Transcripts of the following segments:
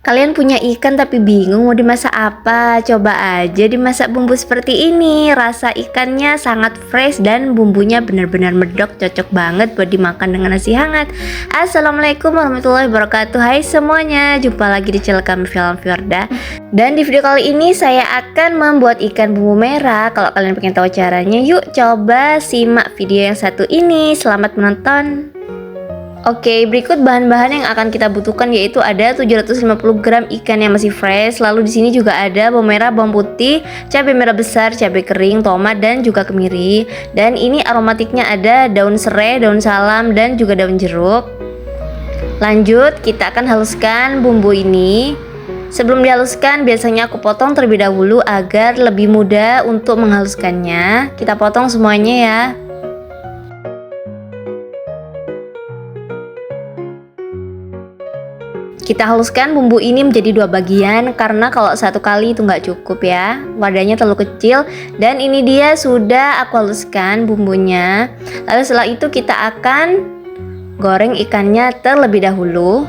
Kalian punya ikan tapi bingung mau dimasak apa? Coba aja dimasak bumbu seperti ini. Rasa ikannya sangat fresh dan bumbunya benar-benar medok, cocok banget buat dimakan dengan nasi hangat. Assalamualaikum warahmatullahi wabarakatuh. Hai semuanya, jumpa lagi di channel kami Film Fiorda. Dan di video kali ini saya akan membuat ikan bumbu merah. Kalau kalian pengen tahu caranya, yuk coba simak video yang satu ini. Selamat menonton. Oke, berikut bahan-bahan yang akan kita butuhkan yaitu ada 750 gram ikan yang masih fresh. Lalu di sini juga ada bawang merah, bawang putih, cabai merah besar, cabai kering, tomat dan juga kemiri. Dan ini aromatiknya ada daun serai, daun salam dan juga daun jeruk. Lanjut, kita akan haluskan bumbu ini. Sebelum dihaluskan, biasanya aku potong terlebih dahulu agar lebih mudah untuk menghaluskannya. Kita potong semuanya ya. Kita haluskan bumbu ini menjadi dua bagian karena kalau satu kali itu nggak cukup ya, wadahnya terlalu kecil. Dan ini dia sudah aku haluskan bumbunya. Lalu setelah itu kita akan goreng ikannya terlebih dahulu.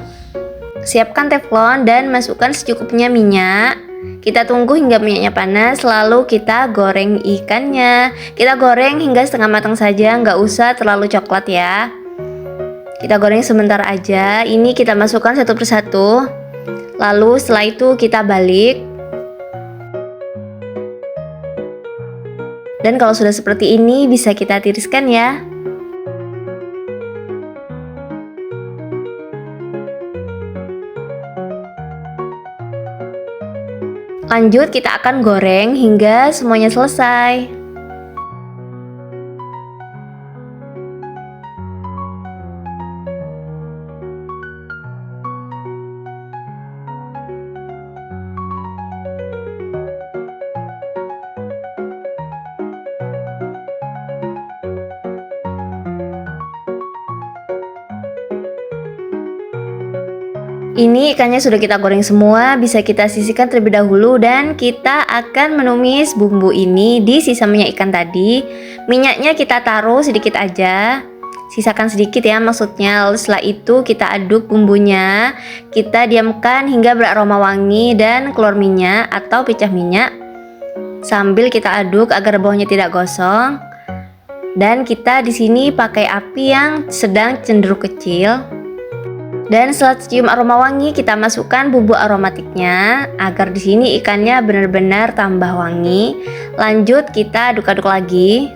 Siapkan teflon dan masukkan secukupnya minyak. Kita tunggu hingga minyaknya panas, lalu kita goreng ikannya. Kita goreng hingga setengah matang saja, nggak usah terlalu coklat ya. Kita goreng sebentar aja. Ini kita masukkan satu persatu. Lalu setelah itu kita balik. Dan kalau sudah seperti ini bisa kita tiriskan ya. Lanjut kita akan goreng hingga semuanya selesai. Ini ikannya sudah kita goreng semua, bisa kita sisihkan terlebih dahulu dan kita akan menumis bumbu ini di sisa minyak ikan tadi. Minyaknya kita taruh sedikit aja, sisakan sedikit ya maksudnya. Lalu setelah itu kita aduk bumbunya, kita diamkan hingga beraroma wangi dan keluar minyak atau pecah minyak. Sambil kita aduk agar bawahnya tidak gosong. Dan kita di sini pakai api yang sedang cenderung kecil. Dan setelah cium aroma wangi, kita masukkan bumbu aromatiknya agar di sini ikannya benar-benar tambah wangi. Lanjut kita aduk-aduk lagi.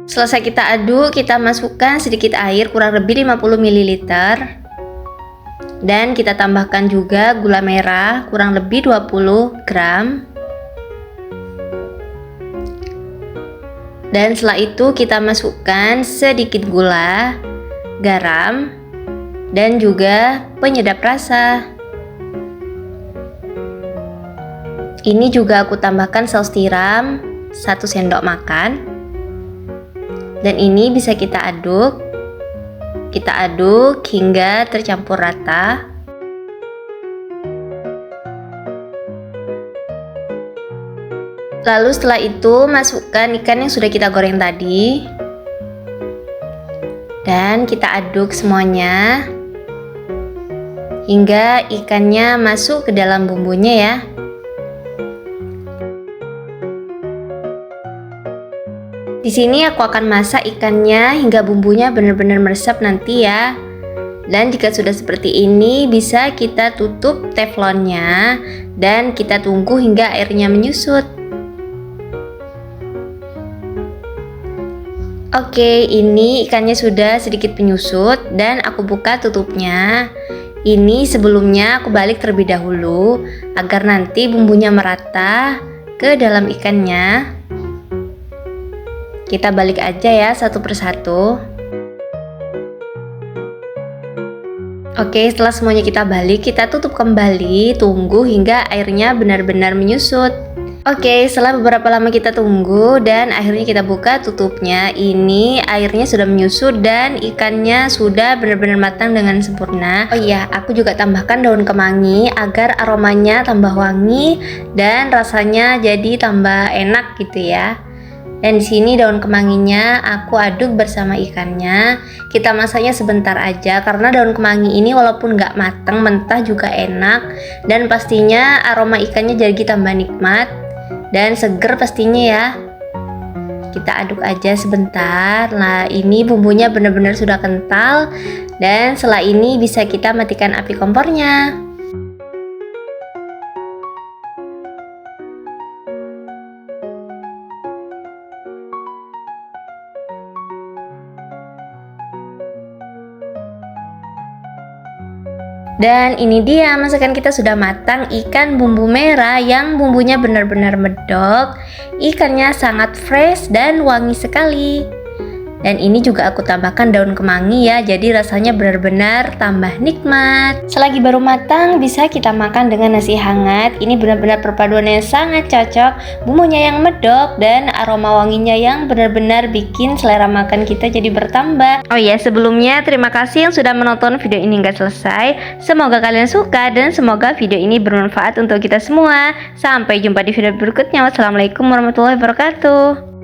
Selesai kita aduk, kita masukkan sedikit air kurang lebih 50 ml. Dan kita tambahkan juga gula merah kurang lebih 20 gram. Dan setelah itu kita masukkan sedikit gula, garam, dan juga penyedap rasa. Ini juga aku tambahkan saus tiram 1 sendok makan. Dan ini bisa kita aduk. Kita aduk hingga tercampur rata. Lalu setelah itu masukkan ikan yang sudah kita goreng tadi. Dan kita aduk semuanya hingga ikannya masuk ke dalam bumbunya ya. Di sini aku akan masak ikannya hingga bumbunya benar-benar meresap nanti ya. Dan jika sudah seperti ini, bisa kita tutup teflonnya dan kita tunggu hingga airnya menyusut. Oke, ini ikannya sudah sedikit menyusut dan aku buka tutupnya. Ini sebelumnya aku balik terlebih dahulu agar nanti bumbunya merata ke dalam ikannya. Kita balik aja ya satu persatu. Oke, setelah semuanya kita balik, kita tutup kembali, tunggu hingga airnya benar-benar menyusut. Oke, setelah beberapa lama kita tunggu dan akhirnya kita buka tutupnya. Ini airnya sudah menyusut dan ikannya sudah benar-benar matang dengan sempurna. Oh iya, aku juga tambahkan daun kemangi agar aromanya tambah wangi dan rasanya jadi tambah enak gitu ya. Dan di sini daun kemanginya aku aduk bersama ikannya. Kita masaknya sebentar aja karena daun kemangi ini walaupun nggak matang, mentah juga enak. Dan pastinya aroma ikannya jadi tambah nikmat dan seger pastinya ya. Kita aduk aja sebentar. Nah, ini bumbunya benar-benar sudah kental. Dan setelah ini bisa kita matikan api kompornya. Dan ini dia masakan kita sudah matang, ikan bumbu merah yang bumbunya benar-benar medok. Ikannya sangat fresh dan wangi sekali. Dan ini juga aku tambahkan daun kemangi ya, jadi rasanya benar-benar tambah nikmat. Selagi baru matang bisa kita makan dengan nasi hangat. Ini benar-benar perpaduan yang sangat cocok. Bumbunya yang medok dan aroma wanginya yang benar-benar bikin selera makan kita jadi bertambah. Oh ya, sebelumnya terima kasih yang sudah menonton video ini hingga selesai. Semoga kalian suka dan semoga video ini bermanfaat untuk kita semua. Sampai jumpa di video berikutnya. Wassalamualaikum warahmatullahi wabarakatuh.